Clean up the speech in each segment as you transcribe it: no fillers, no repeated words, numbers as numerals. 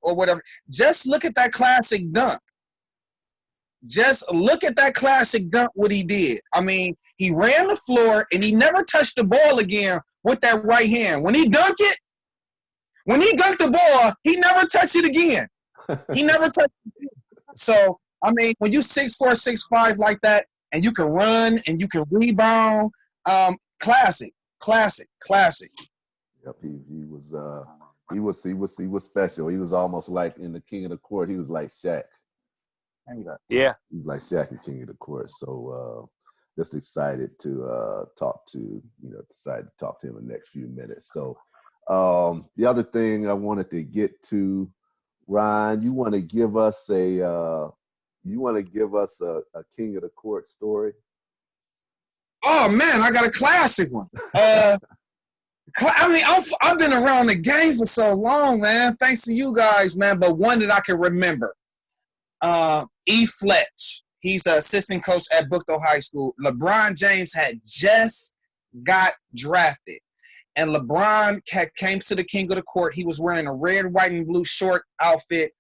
or whatever. Just look at that classic dunk. Just look at that classic dunk, what he did. I mean, he ran the floor, and he never touched the ball again with that right hand. When he dunked the ball, he never touched it again. He never touched it again. So, I mean, when you 6'4", 6'5" like that, and you can run and you can rebound, classic. Yep, he was special. He was almost like in the King of the Court. He was like Shaq. Yeah, he was like Shaq in King of the Court. So just excited to decided to talk to him in the next few minutes. So the other thing I wanted to get to, Ryan, you want to give us a King of the Court story? Oh man, I got a classic one. I mean, I've been around the game for so long, man. Thanks to you guys, man. But one that I can remember, E. Fletch. He's the assistant coach at Bookville High School. LeBron James had just got drafted, and LeBron came to the King of the Court. He was wearing a red, white, and blue short outfit,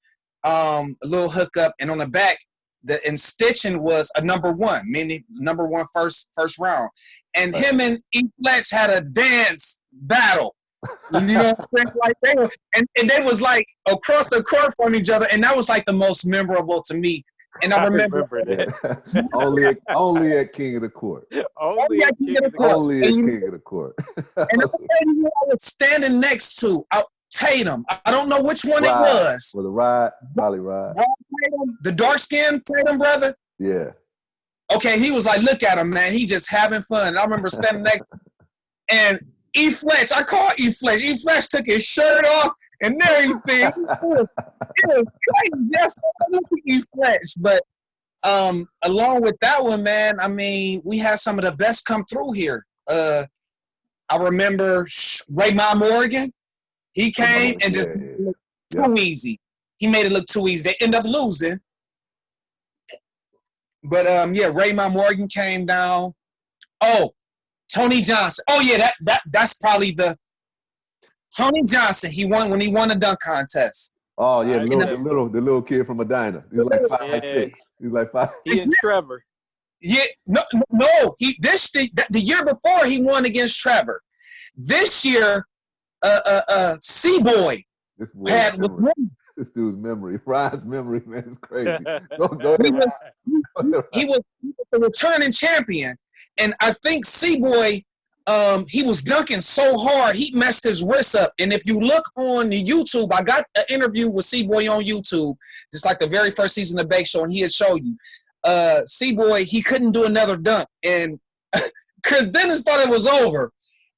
a little hookup, and on the back, the stitching was a number 1, meaning number 1 first round. And him and E. Fletch had a dance battle. You know what I'm saying? Like they was like across the court from each other, and that was like the most memorable to me. And I remember that. only at King of the Court. Only at King of the Court. Only at King of the Court. And I was standing next to Tatum. I don't know which one it was. With a ride, probably ride. Tatum, the dark-skinned Tatum brother? Yeah. Okay, he was like, look at him, man. He just having fun. And I remember standing next and E. Fletch, I call E. Fletch. E. Fletch took his shirt off and everything. It was crazy. Yes, look at E. Fletch. But along with that one, man, I mean, we had some of the best come through here. I remember Raymond Morgan. He came and just looked too easy. He made it look too easy. They end up losing. But, Raymond Morgan came down. Oh, Tony Johnson. Oh, yeah, that's probably the – Tony Johnson, he won when he won the dunk contest. Oh, yeah, the little kid from Medina. He was like 5'6". He was like 5'6". He and Trevor. Yeah, no. The year before he won against Trevor. This year, C-Boy had with him. This dude's memory, Ryan's memory, man, is crazy. Go ahead. He was the returning champion, and I think C-Boy, he was dunking so hard he messed his wrist up. And if you look on YouTube, I got an interview with C-Boy on YouTube, just like the very first season of Bake Show, and he had showed you. C-Boy, he couldn't do another dunk, and Chris Dennis thought it was over,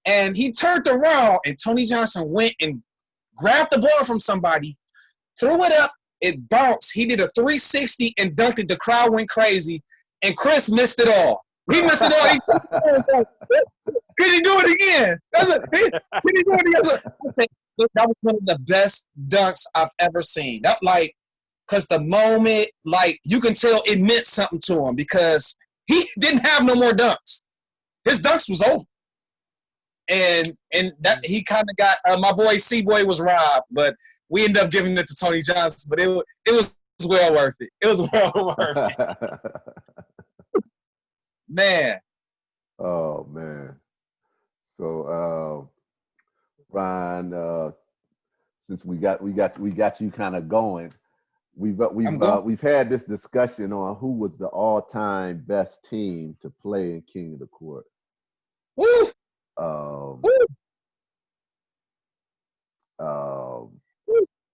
and he turned around, and Tony Johnson went and grabbed the ball from somebody, threw it up, it bounced. He did a 360 and dunked it. The crowd went crazy, and Chris missed it all. He missed it all. Can he do it again? Can he do it again? That was one of the best dunks I've ever seen. Because the moment, you can tell it meant something to him because he didn't have no more dunks. His dunks was over. And that he kind of got my boy C-Boy was robbed, but we ended up giving it to Tony Johnson. But it was well worth it. It was well worth it. Man. Oh man. So Ryan, since we got you kind of going, we've had this discussion on who was the all-time best team to play in King of the Court. Woo!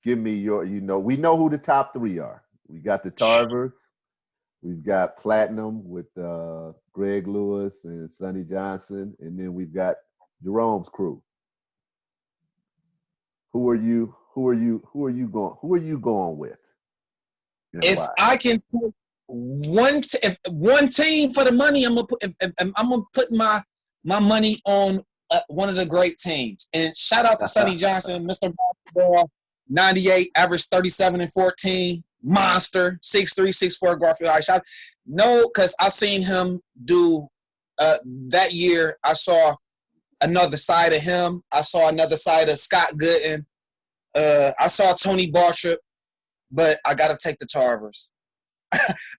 Give me your, we know who the top 3 are. We got the Tarvers. We've got Platinum with Greg Lewis and Sonny Johnson, and then we've got Jerome's crew. Who are you going with? If I can put one team for the money, I'm gonna put my money on one of the great teams. And shout out to Sonny Johnson, Mr. Basketball, 98, average 37 and 14, monster, 6'3", 6'4", Garfield High shot. No, because I seen him do that year. I saw another side of him. I saw another side of Scott Gooden. I saw Tony Bartrip, but I got to take the Tarvers.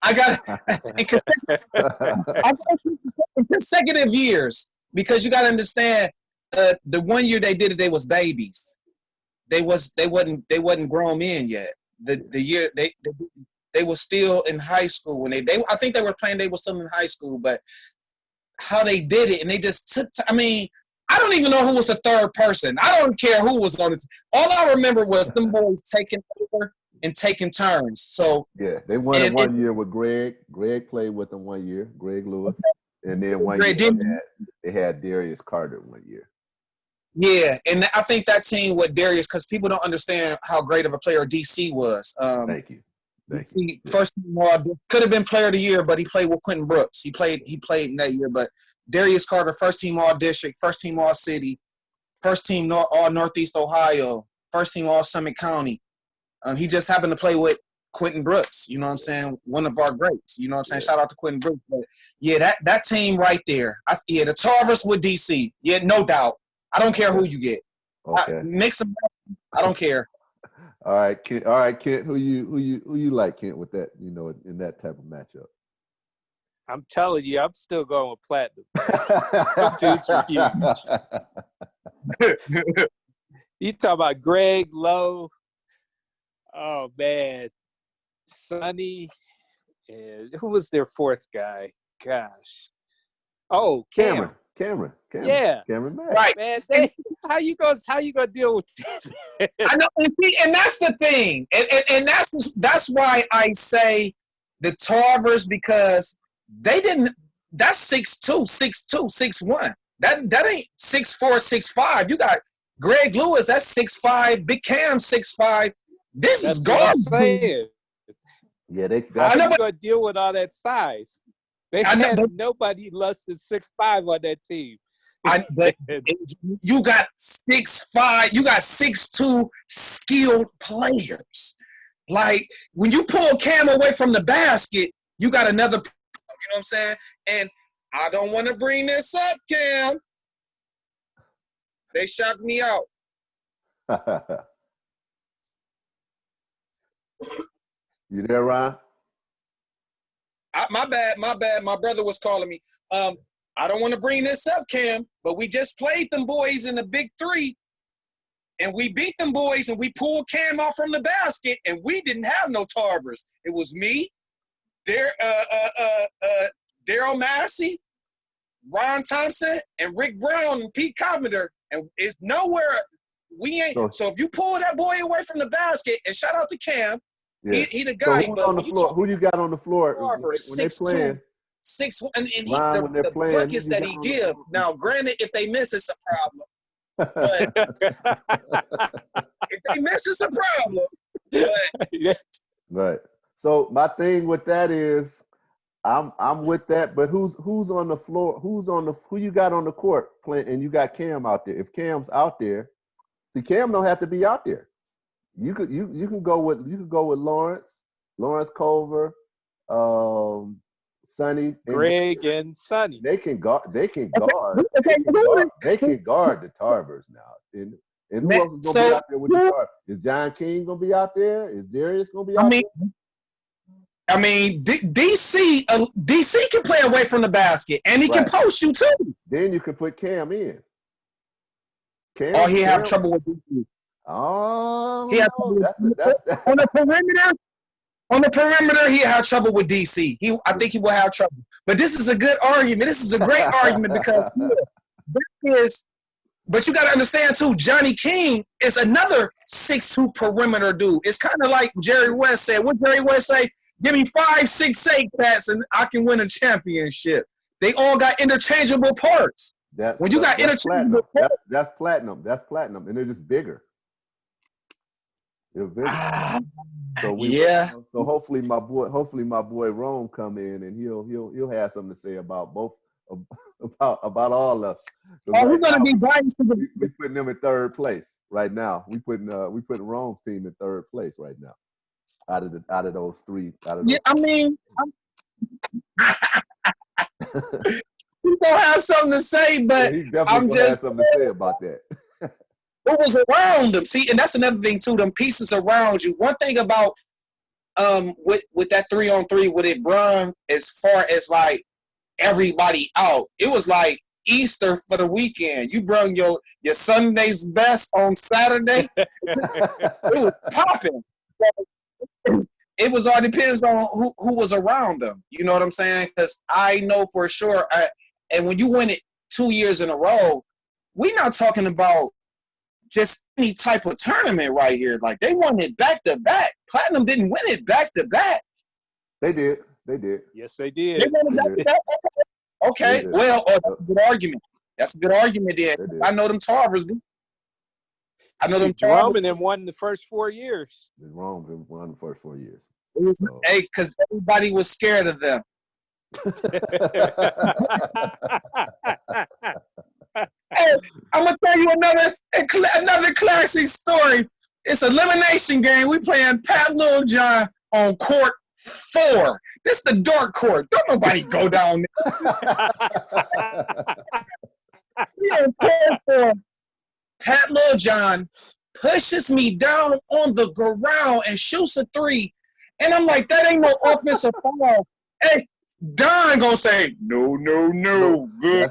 I got in consecutive years, because you got to understand, the 1 year they did it, they was babies. They wasn't grown men yet. The year they were still in high school when they I think they were playing. They were still in high school, but how they did it, and they just took. I mean, I don't even know who was the third person. I don't care who was on it. All I remember was them boys taking over and taking turns. So yeah, they won it 1 year with Greg. Greg played with them 1 year, Greg Lewis, and then 1 year they had Darius Carter 1 year. Yeah, and I think that team with Darius, because people don't understand how great of a player DC was. Thank you. First team could have been player of the year, but he played with Quentin Brooks. He played in that year. But Darius Carter, first team all district, first team all city, first team all Northeast Ohio, first team all Summit County. He just happened to play with Quentin Brooks. You know what I'm saying? One of our greats. You know what I'm saying? Shout out to Quentin Brooks. But yeah, that team right there. the Tarvers with DC. Yeah, no doubt. I don't care who you get. Okay. Mix them. I don't care. All right, Kent. All right, Kent. Who you like, Kent, with that? You know, in that type of matchup. I'm telling you, I'm still going with Platinum. Dudes are huge. You talk about Greg Lowe. Oh man, Sonny, and who was their fourth guy? Gosh. Oh, Cameron. Yeah, Cameron Mack. Right, man. How you gonna deal with that? I know, and that's the thing, and that's why I say the Tarvers, because they didn't. That's 6'2", 6'2", 6'1". That ain't 6'4", 6'5". You got Greg Lewis. That's 6'5". Big Cam 6'5". This is garbage. Yeah, how you gonna deal with all that size? They had nobody less than 6'5" on that team. You got 6'5", you got 6'2" skilled players. Like, when you pull Cam away from the basket, you got another, you know what I'm saying? And I don't want to bring this up, Cam. They shocked me out. You there, Ryan? My bad. My brother was calling me. I don't want to bring this up, Cam, but we just played them boys in the Big Three, and we beat them boys, and we pulled Cam off from the basket, and we didn't have no Tarvers. It was me, Daryl Massey, Ron Thompson, and Rick Brown and Pete Covender, and it's nowhere we ain't. So if you pull that boy away from the basket, and shout out to Cam, he the guy. So who's on the floor? Who you got on the floor when they playing? 6'1", and Ryan, the buckets that he give. Now, granted, if they miss, it's a problem. But if they miss, it's a problem. But, right. So my thing with that is, I'm with that. But who's on the floor? Who you got on the court playing? And you got Cam out there. If Cam's out there, see, Cam don't have to be out there. You can go with Lawrence Culver, Sonny, Greg and Sonny. They can guard. They can guard the Tarvers now. And who else is gonna be out there with the Tarvers? Is John King gonna be out there? Is Darius gonna be out there? I mean, DC can play away from the basket, and he can post you too. Then you can put Cam in. He have trouble with DC. Oh, that's on the perimeter. On the perimeter, he had trouble with DC. I think he will have trouble. But this is a good argument. This is a great argument because but you got to understand too, Johnny King is another 6'2" perimeter dude. It's kind of like Jerry West said. What Jerry West say? Give me 5, 6, 8 passes and I can win a championship. They all got interchangeable parts. That's platinum. That's platinum, and they're just bigger. They're bigger. So hopefully my boy Rome come in and he'll have something to say about both about all us. We're gonna be biased. We putting them in third place right now. We putting Rome's team in third place right now. Out of those three. I mean, he don't have something to say, but he definitely have something to say about that. who was around them. See, and that's another thing too. Them pieces around you. One thing about with that 3-on-3 with it brung as far as like everybody out. It was like Easter for the weekend. You brung your Sunday's best on Saturday. It was popping. It was all depends on who was around them. You know what I'm saying? Because I know for sure. And when you win it 2 years in a row, we're not talking about just any type of tournament right here. Like they won it back to back. Platinum didn't win it back to back. They did. They did. Yes, they did. They won it back to back. Okay. Well, that's a good argument. That's a good argument there. I know them Tarvers. I know them Tarvers. Roman and won the first 4 years. Roman won the first 4 years. Hey, because everybody was scared of them. Hey, I'm gonna tell you another classic story. It's an elimination game. We playing Pat Littlejohn on court 4. This is the dark court. Don't nobody go down there. We on court 4. Pat Littlejohn pushes me down on the ground and shoots a 3. And I'm like, that ain't no offensive foul. Hey, Don gonna say, no. Good.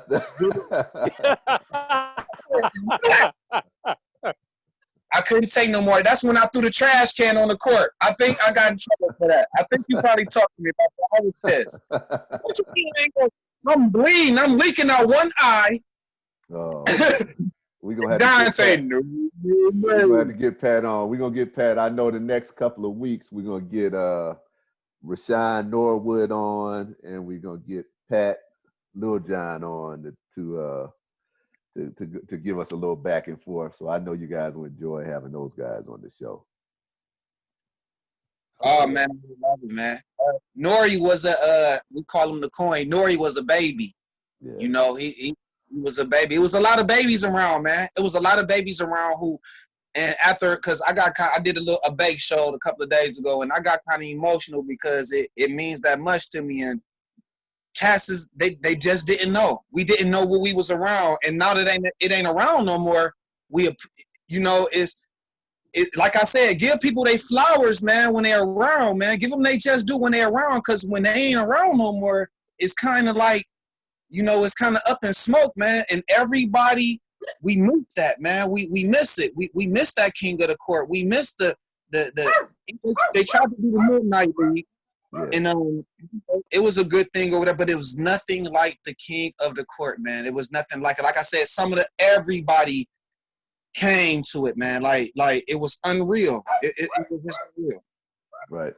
I couldn't take no more. That's when I threw the trash can on the court. I think I got in trouble for that. I think you probably talked to me about that. I was pissed. What you mean? I'm bleeding. I'm leaking out one eye. Oh, we're gonna have Don to say, no. We're gonna have to get Pat on. We're gonna get Pat. I know the next couple of weeks we're gonna get Rashawn Norwood on, and we're gonna get Pat Littlejohn on to give us a little back and forth. So I know you guys will enjoy having those guys on the show. Oh man, I love it, man. Nori was we call him the coin. Nori was a baby. Yeah. You know, he was a baby. It was a lot of babies around, man. It was a lot of babies around who. And after, because I did a bake show a couple of days ago, and I got kind of emotional because it means that much to me. And cats they just didn't know. We didn't know what we was around, and now that it ain't around no more. It's like I said, give people their flowers, man, when they're around, man. Give them they just do when they're around, because when they ain't around no more, it's kind of like, it's kind of up in smoke, man. And everybody. We miss that, man. We miss it. We miss that king of the court. We miss the they tried to do the Midnight League, and it was a good thing over there, but it was nothing like the king of the court, man. It was nothing like it. Like I said, everybody came to it, man. Like it was unreal. It was just unreal. Right,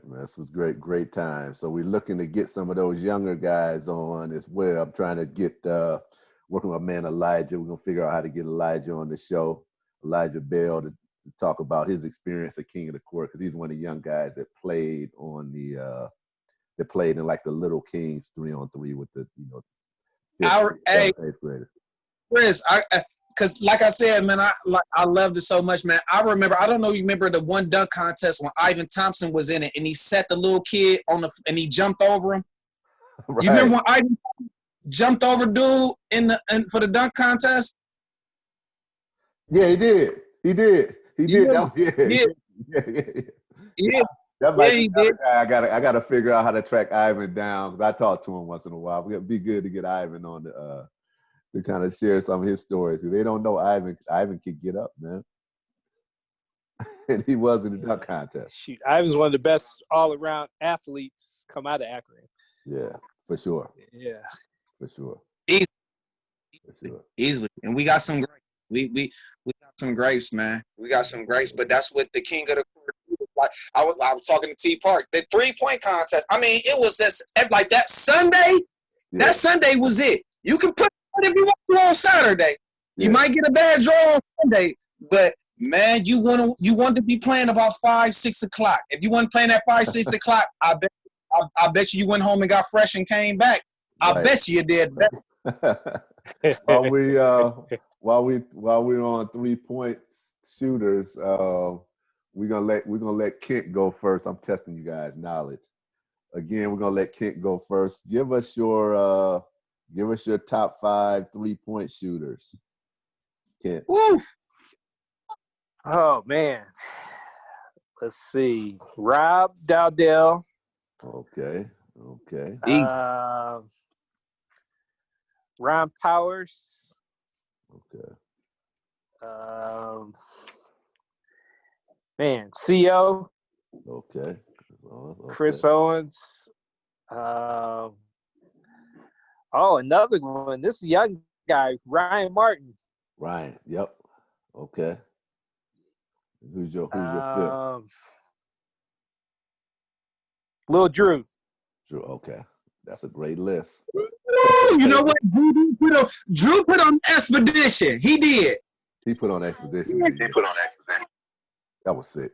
man. This was great time. So we're looking to get some of those younger guys on as well. I'm trying to get working with my man Elijah. We're gonna figure out how to get Elijah on the show, Elijah Bell, to talk about his experience at King of the Court, because he's one of the young guys that played in like the Little Kings 3-on-3 with the eighth graders. Chris, because like I said, man, I loved it so much, man. I don't know, you remember the one dunk contest when Ivan Thompson was in it and he set the little kid and he jumped over him. Right. You remember when Ivan jumped over dude for the dunk contest? Yeah, he did. He did. Yeah. That might be another guy I gotta figure out how to track Ivan down, because I talk to him once in a while. It'd be good to get Ivan on to kind of share some of his stories, because they don't know Ivan could get up, man. And he was in the dunk contest. Shoot, Ivan's one of the best all-around athletes come out of Akron. Yeah, for sure. Yeah. For sure. Easily. And we got some grapes. We got some grapes, man. We got some grapes, but that's what the king of the court is. Like I was talking to T Park. The 3-point contest. I mean, it was just like that Sunday. Yeah. That Sunday was it. You can put it if you want to on Saturday. You might get a bad draw on Sunday, but man, you want to be playing about 5, 6 o'clock. If you weren't playing at 5, 6 o'clock, I bet you went home and got fresh and came back. I bet you did. While we're on 3-point shooters, we're gonna let Kent go first. I'm testing you guys' knowledge. Again, we're gonna let Kent go first. Give us your top 5 3-point shooters. Can't. Woo. Oh man. Let's see. Rob Dowdell. Okay. Easy. Ron Powers. Okay. Man, CO. Okay. Chris Owens. Another one. This young guy, Ryan Martin. Ryan. Yep. Okay. Who's your fifth? Lil Drew. Drew. Okay. That's a great list. You know what? Drew put on Expedition. He did. He put on Expedition. That was sick.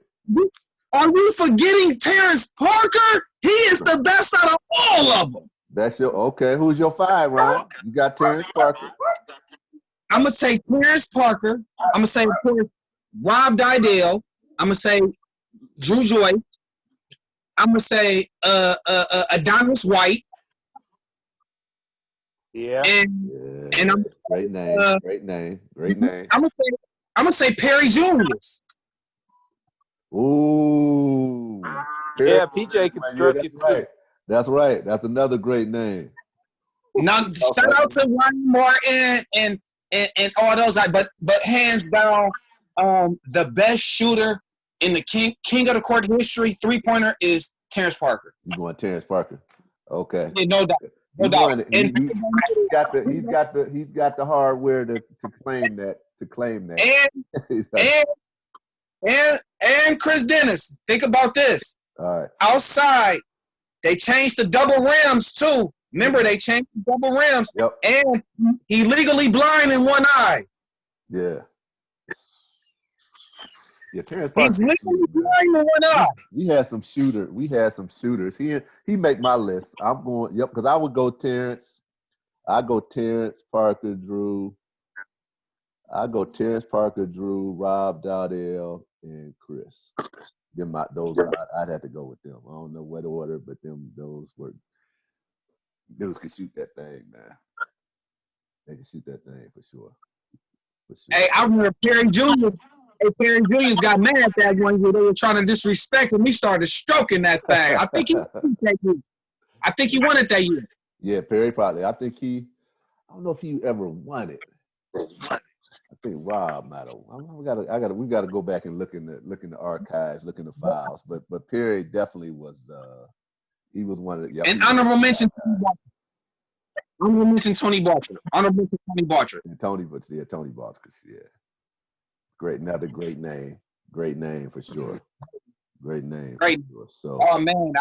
Are we forgetting Terrence Parker? He is the best out of all of them. That's your okay. Who's your five, Ryan? You got Terrence Parker. I'm gonna say Terrence Parker. I'm gonna say Rob Didell. I'm gonna say Drew Joyce. I'm gonna say Adonis White. Yeah. And I'm great name. I'm gonna say Perry Julius. Ooh. Yeah, PJ Constructed too. That's right. That's another great name. Now, shout out to Ryan Martin and all those, but hands down, the best shooter in the king of the court history 3-pointer is Terrence Parker. You going Terrence Parker? Okay. Yeah, no doubt. No doubt. He's got the hardware to claim that. And Chris Dennis. Think about this. All right. Outside, they changed the double rims too. Remember, they changed the double rims. Yep. And he legally blind in one eye. Yeah. Yeah, Terrence Parker. He's legally blind in one eye. We had some shooters. He make my list. I'm going, because I would go Terrence. I go Terrence Parker, Drew. Rob Dowdell, and Chris. I'd have to go with them. I don't know what order, but those could shoot that thing, man. They can shoot that thing for sure. Hey, I remember Perry Jr. Perry Jr.'s got mad that one year. They were trying to disrespect him. He started stroking that thing. I think he won it that year. Yeah, Perry probably. I think I don't know if he ever won it. I think Rob might have. We got to go back and look in the archives, look in the files. But Perry definitely was. He was one of the. And honorable mention. Honorable mention Tony Barcher. And Tony Barcher. Yeah. Another great name. Great name for sure. Great name. Great. For sure. So. Oh man,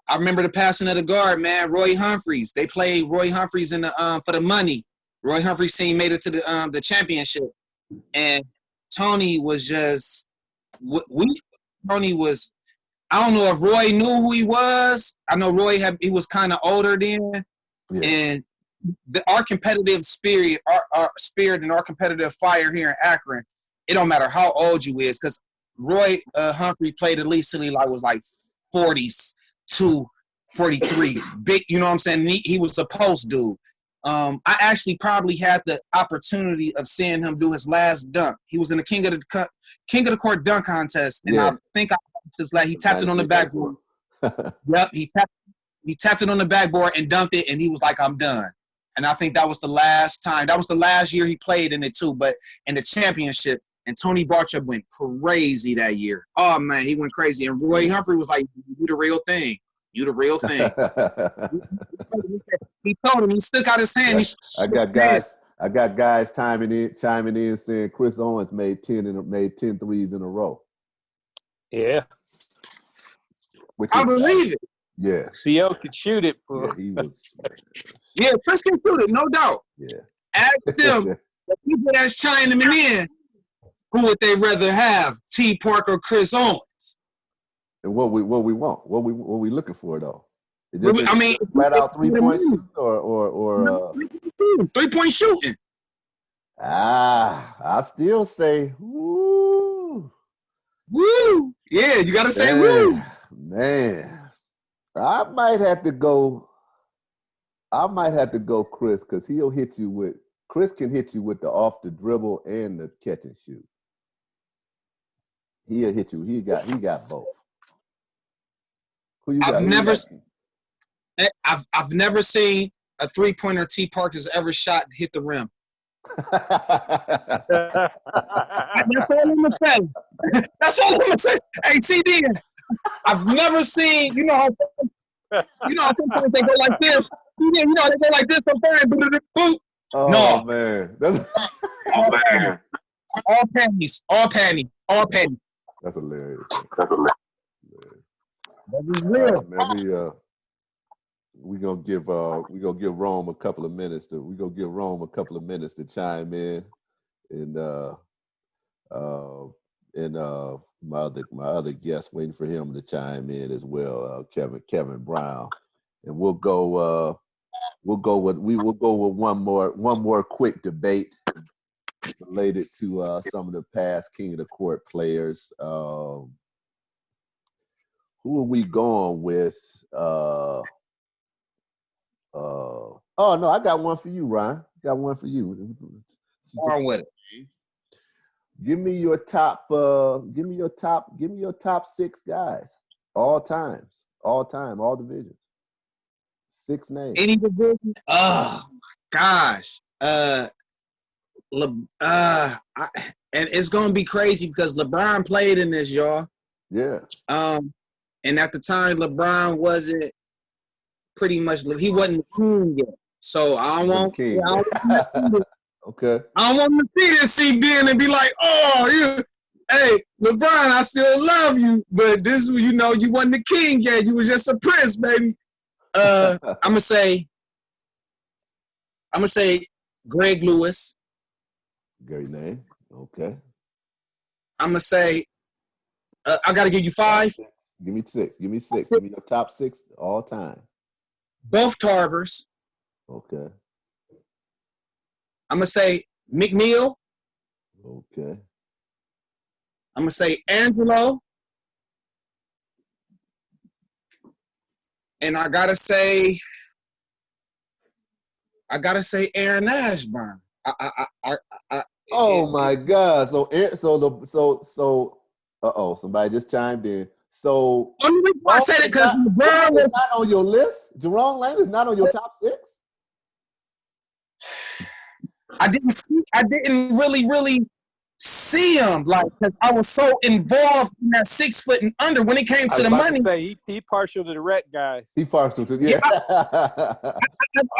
I remember the passing of the guard, man. Roy Humphreys. They played Roy Humphreys in the for the money. Roy Humphreys' team made it to the championship, and Tony was just Tony was. I don't know if Roy knew who he was. I know he was kind of older then, and our competitive spirit, our spirit, and our competitive fire here in Akron. It don't matter how old you is, because Roy Humphrey played at least till he was like 42, 43. Big, you know what I'm saying? He was a post dude. I actually probably had the opportunity of seeing him do his last dunk. He was in the King of the Court dunk contest, and I think he tapped it on the backboard. Yep, he tapped it on the backboard and dunked it, and he was like, "I'm done." And I think that was the last time. That was the last year he played in it too. But in the championship, and Tony Barcher went crazy that year. Oh man, he went crazy. And Roy Humphrey was like, "You the real thing. You the real thing." He told him. He stuck out his hand. I got guys chiming in saying Chris Owens made 10 threes in a row. Yeah. I believe it. Yeah. CO could shoot it. Yeah, he was. Yeah, Chris can shoot it, no doubt. Yeah. Ask them, the people that's chiming in, who would they rather have, T. Parker or Chris Owens? And what we want, what we looking for though? Flat out 3-point shooting or 3-point shooting. I still say woo. Yeah, you gotta say woo. Man. I might have to go Chris, because he'll hit you with Chris can hit you with the off the dribble and the catch and shoot. He'll hit you. He got both. Who you got? I've never seen a 3-pointer T. Parker's ever shot and hit the rim. That's all I'm gonna say. That's all I'm gonna say. Hey, CD, I've never seen. You know how sometimes they go like this. You know they go like this sometimes. Oh no, man, all panties. That's hilarious. That is real. Man, we gonna give Rome a couple of minutes to chime in, and my other guest waiting for him to chime in as well, Kevin Brown, and we'll go with one more quick debate related to some of the past King of the Court players. Who are we going with? Oh no, I got one for you, Ryan. Got one for you. On with it. Give me your top 6 guys, all all divisions. 6 names. Any division? Oh gosh. And it's gonna be crazy because LeBron played in this, y'all. Yeah. And at the time, LeBron wasn't pretty much. He wasn't king yet. So I don't want. Okay. I don't want to see this CD and be like, oh, hey, LeBron, I still love you, but this, you wasn't the king yet. You was just a prince, baby. I'm gonna say Greg Lewis. Great name. Okay. I'm gonna say I gotta give you 5. Give me 6. Give me your top 6 all time. Both Tarvers. Okay. I'm gonna say McNeil. Okay. I'm gonna say Angelo. And I gotta say Aaron Ashburn. Oh my God! So somebody just chimed in. So only reason why I said it because LeBron was not on your list. Jerome Lane is not on your top 6. I didn't really see him because I was so involved in that 6 foot and under when it came to the money. He partial to the red guys. He partial to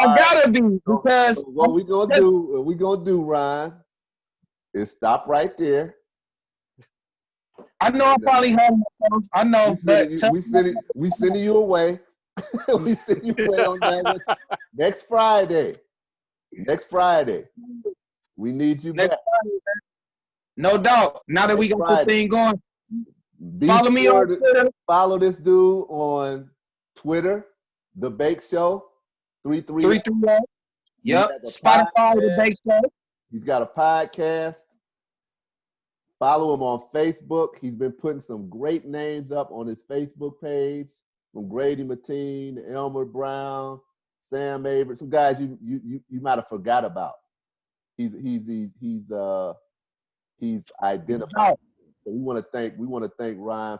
I gotta be because so what we gonna do, Ryan, is stop right there. I know I probably have myself. I know, we sending you away. We send you away on that next Friday. Next Friday. We need you back. Friday, no doubt. Now that we got this thing going, follow me on Twitter. Follow this dude on Twitter, The Bake Show, 330. Yep. Spotify, The Bake Show. He's got a podcast. Follow him on Facebook. He's been putting some great names up on his Facebook page, from Grady Mateen, Elmer Brown, Sam Avery, some guys you might have forgot about. He's identified. So we want to thank Ryan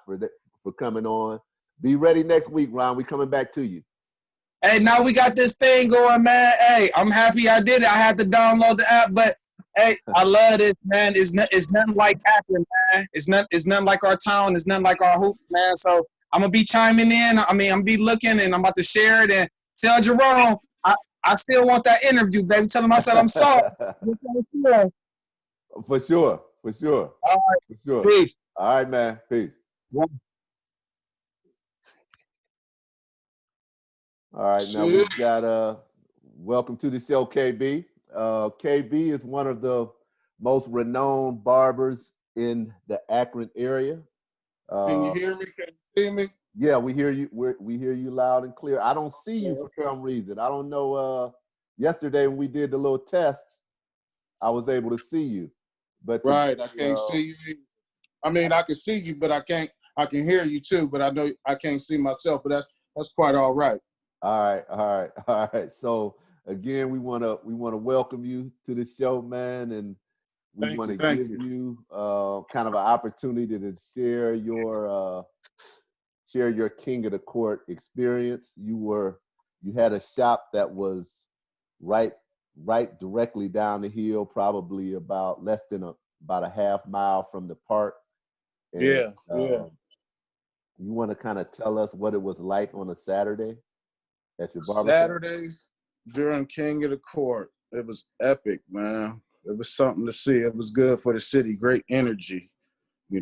for coming on. Be ready next week, Ryan. We coming back to you. Hey, now we got this thing going, man. Hey, I'm happy I did it. I had to download the app, but hey, I love this, man. It's nothing like Akron, man. It's nothing like our town. It's nothing like our hoop, man. So I'm gonna be chiming in. I'm gonna be looking, and I'm about to share it and tell Jerome I still want that interview, baby. Tell him I said I'm sorry. For sure. All right. For sure. Peace. All right, man. Peace. Yeah. All right, now we've got welcome to the show, KB. KB is one of the most renowned barbers in the Akron area. Can you hear me? Can you see me? Yeah, we hear you. We hear you loud and clear. I don't see you for some reason. I don't know. Yesterday when we did the little test, I was able to see you, but right, I can't see you. I mean, I can see you, but I can't. I can hear you too, but I know I can't see myself. But that's quite all right. All right. So again, we wanna welcome you to the show, man, and we want to give you kind of an opportunity to share your King of the Court experience. You had a shop that was right directly down the hill, probably about less than about a half mile from the park. And, yeah. You want to kind of tell us what it was like on a Saturday at your barber? Saturdays during King of the Court, it was epic, man. It was something to see. It was good for the city. Great energy,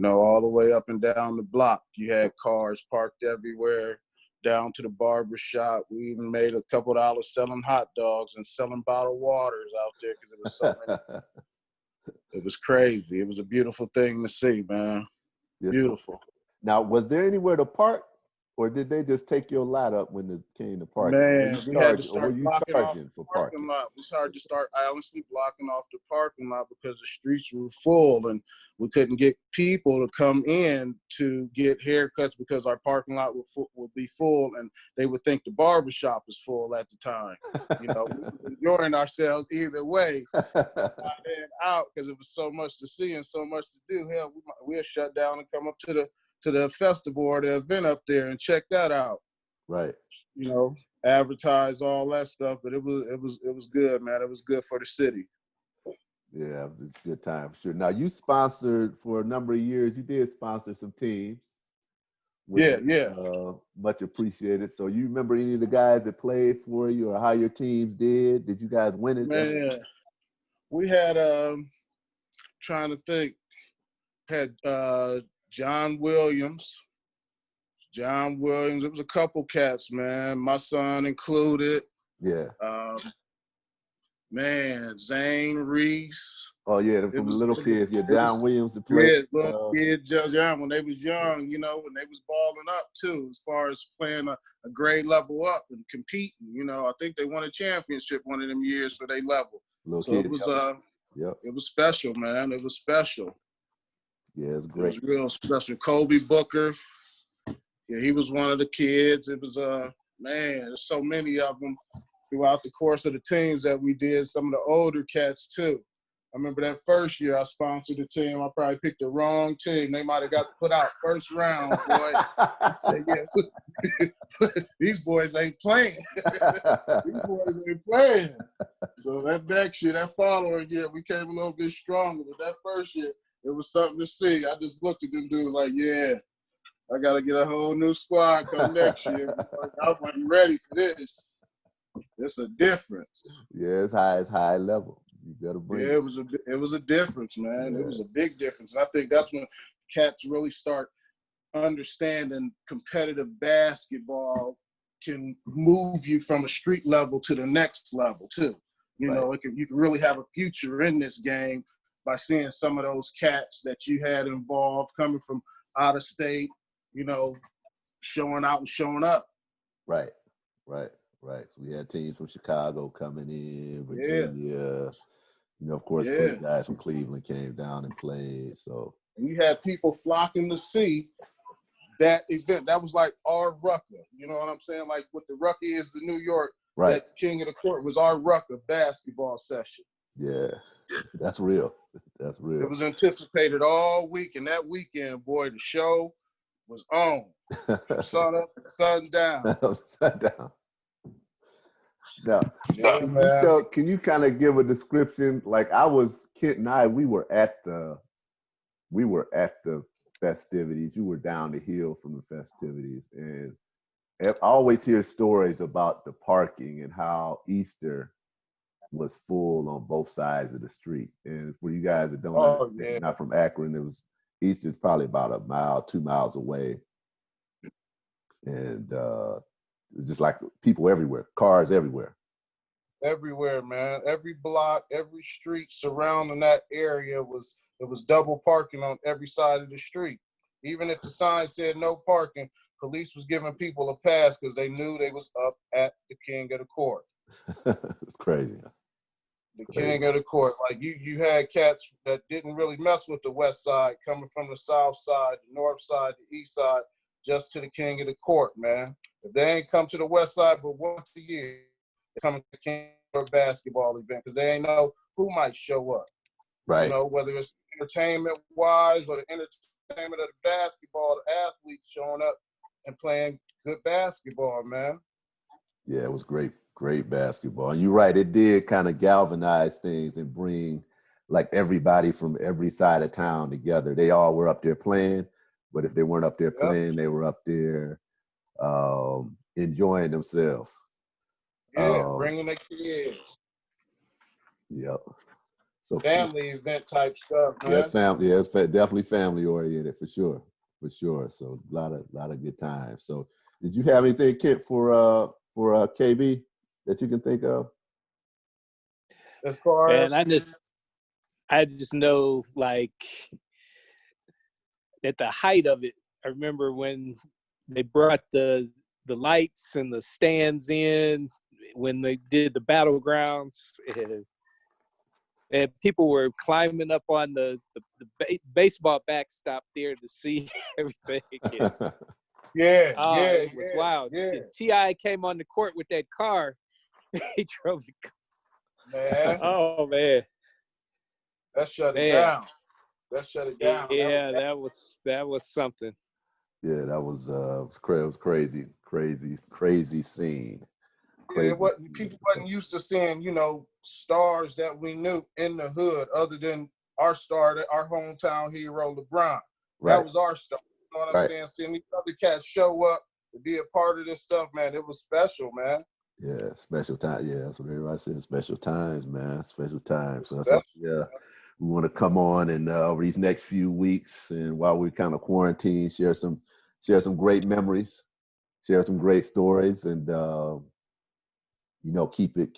all the way up and down the block. You had cars parked everywhere, down to the barber shop. We even made a couple dollars selling hot dogs and selling bottled waters out there because it was so many. It was crazy. It was a beautiful thing to see, man. Yes. Beautiful. Now, was there anywhere to park, or did they just take your lot up when it came to parking? Man, we had to start blocking off for the parking? parking lot. We started to start honestly blocking off the parking lot because the streets were full and we couldn't get people to come in to get haircuts because our parking lot would be full and they would think the barber shop was full at the time. We were enjoying ourselves either way, and out because it was so much to see and so much to do. Hell, we'll shut down and come up to the festival or the event up there and check that out. Right. Advertise all that stuff, but it was good, man. It was good for the city. Yeah, it was a good time, sure. Now, you sponsored for a number of years. You did sponsor some teams. Yeah. Much appreciated. So you remember any of the guys that played for you or how your teams did? Did you guys win it? Man, we had, trying to think, had John Williams. It was a couple cats, man. My son included. Yeah. Man, Zane Reese. Oh yeah, from the little kids. Yeah, John Williams to play. Yeah, little kids, John, when they was young, when they was balling up too, as far as playing a grade level up and competing. I think they won a championship one of them years for their level. It was it was special, man. It was special. Yeah, it's great. It was real special. Kobe Booker. Yeah, he was one of the kids. It was man, there's so many of them throughout the course of the teams that we did. Some of the older cats too. I remember that first year I sponsored the team. I probably picked the wrong team. They might have got put out first round, boy. I said, yeah, these boys ain't playing. These boys ain't playing. So that next year, that following year, we came a little bit stronger. But that first year, it was something to see. I just looked at them dudes like, yeah, I got to get a whole new squad come next year. I wasn't ready for this. It's a difference. Yeah, it's high level. You gotta bring it was a difference, man. Yeah. It was a big difference. And I think that's when cats really start understanding competitive basketball can move you from a street level to the next level too. You can really have a future in this game by seeing some of those cats that you had involved coming from out of state, showing out and showing up. Right. So we had teams from Chicago coming in, Virginia. Of course, guys from Cleveland came down and played. So you had people flocking to see that event. That was like our Rucker. You know what I'm saying? Like what the Rucker is to New York. Right. That King of the Court was our Rucker basketball session. Yeah, that's real. That's real. It was anticipated all week, and that weekend, boy, the show was on. Sun up, sun down. Sun down. Now, yeah, can you kind of give a description? Like Kent and I, we were at the festivities. You were down the hill from the festivities, and I always hear stories about the parking and how Easter was full on both sides of the street. And for you guys that don't understand, not from Akron, Easter's probably about a mile, 2 miles away, and it's just like people everywhere, cars everywhere. Everywhere, man. Every block, every street surrounding that area it was double parking on every side of the street. Even if the sign said no parking, police was giving people a pass because they knew they was up at the King of the Court. It's crazy. King of the Court. Like you had cats that didn't really mess with the west side, coming from the south side, the north side, the east side, just to the King of the Court, man. If they ain't come to the west side but once a year, they come to the King basketball event because they ain't know who might show up. Right. You know, whether it's entertainment-wise or the entertainment of the basketball, the athletes showing up and playing good basketball, man. Yeah, it was great basketball. And you're right, it did kind of galvanize things and bring like everybody from every side of town together. They all were up there playing, but if they weren't up there playing, they were up there enjoying themselves. Yeah, bringing their kids. Yep. So family event type stuff, man. Yeah, family. Yeah, it's definitely family oriented for sure. So a lot of good times. So did you have anything, Kent, for KB that you can think of? As far as I just know, like, at the height of it, I remember when they brought the lights and the stands in, when they did the battlegrounds, and people were climbing up on the baseball backstop there to see everything. It was wild. Yeah. T.I. came on the court with that car. He drove the car. Man. Oh, man. That shut it down. Yeah, that was something. Yeah, that was crazy scene. Yeah, people wasn't used to seeing, stars that we knew in the hood other than our star, our hometown hero, LeBron. Right. That was our star. You know what I'm saying? Seeing these other cats show up to be a part of this stuff, man, it was special, man. Yeah, special time. Yeah, that's what everybody said. Special times, man. Special times. So that's why, we want to come on and over these next few weeks, and while we're kind of quarantined, share some great memories, share some great stories, and keep that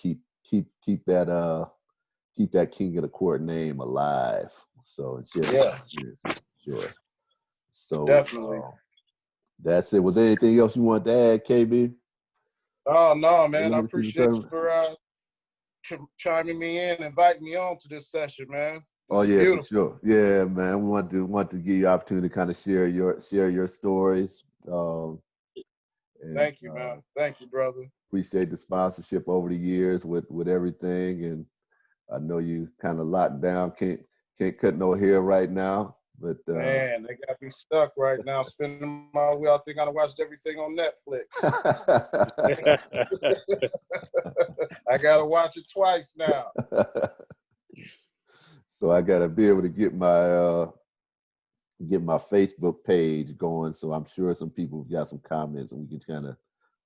King of the Court name alive. So sure. So definitely. That's it. Was there anything else you wanted to add, KB? Oh no, man. I appreciate you for chiming me in, inviting me on to this session, man. For sure. Yeah, man. We want to give you an opportunity to kind of share your stories. Thank you, man. Thank you, brother. Appreciate the sponsorship over the years with everything, and I know you kind of locked down. Can't cut no hair right now, but man, they got me stuck right now. Spending my wheel. I think I watched everything on Netflix. I gotta watch it twice now. So I gotta be able to get my Facebook page going. So I'm sure some people have got some comments, and we can kind of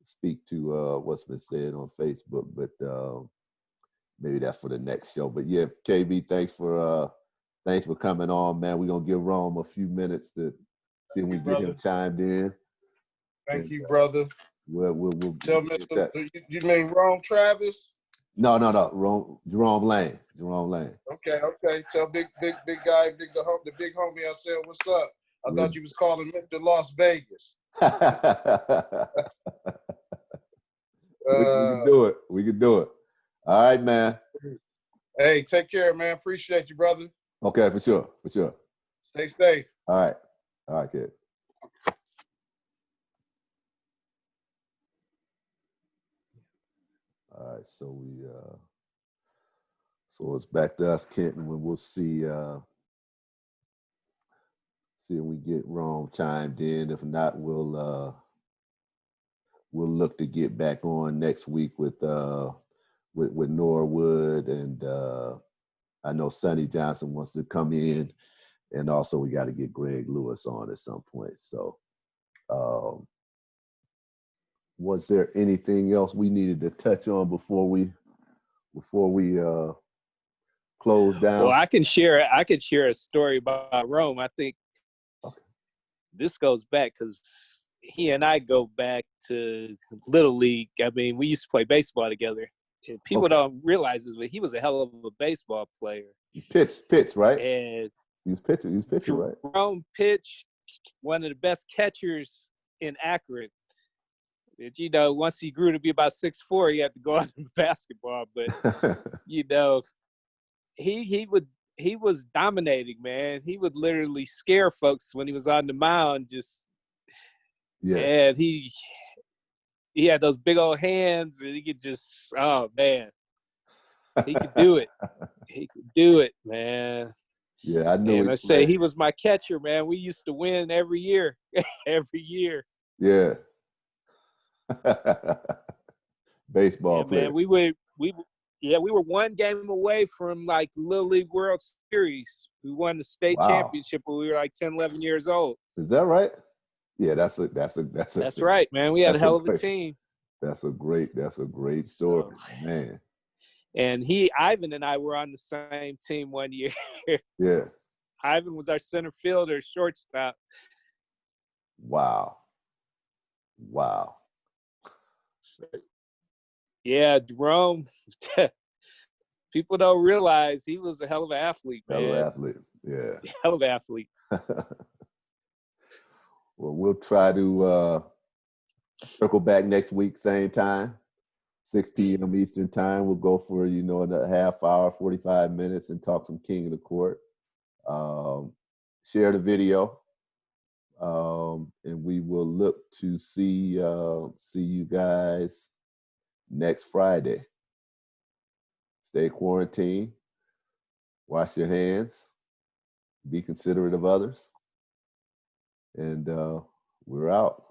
speak to what's been said on Facebook. But maybe that's for the next show. But yeah, KB, thanks for coming on, man. We're gonna give Rome a few minutes to see if we get him chimed in. Thank you, brother. We'll tell Mr. You mean Rome Travis? No. Jerome Lane. Okay. Tell big guy, the big homie I said, what's up? I thought you was calling Mr. Las Vegas. We can do it. All right, man. Hey, take care, man. Appreciate you, brother. Okay, for sure. Stay safe. All right, kid. All right, so it's back to us, Kent, and we'll see if we get Rome chimed in. If not, we'll look to get back on next week with Norwood, and I know Sonny Johnson wants to come in, and also we got to get Greg Lewis on at some point. So, was there anything else we needed to touch on before we close down? Well, I could share a story about Rome. I think this goes back because he and I go back to Little League. I mean, we used to play baseball together. And people don't realize this, but he was a hell of a baseball player. He pitched, right? And he was pitching, right? Rome pitched, one of the best catchers in Akron. That, once he grew to be about 6'4", he had to go out in basketball. But he was dominating, man. He would literally scare folks when he was on the mound. And he had those big old hands, and he could just, oh man. He could do it. He could do it, man. Yeah, I knew. And I say he was my catcher, man. We used to win every year, every year. Yeah. Baseball player. Man. We were one game away from like Little League World Series. We won the state championship when we were like 10, 11 years old. Is that right? Yeah, that's right, man. We had a hell of a team. That's a great story, man. And Ivan and I were on the same team one year. Yeah. Ivan was our center fielder, shortstop. Wow. So, yeah, Jerome. People don't realize he was a hell of an athlete, man. Hell of an athlete, yeah. Hell of an athlete. Well, we'll try to circle back next week, same time, 6 p.m. Eastern time. We'll go for, a half hour, 45 minutes and talk some King of the Court. Share the video. And we will look to see you guys next Friday. Stay quarantined. Wash your hands. Be considerate of others. And we're out.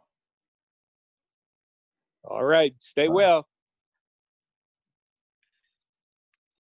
All right. Stay well.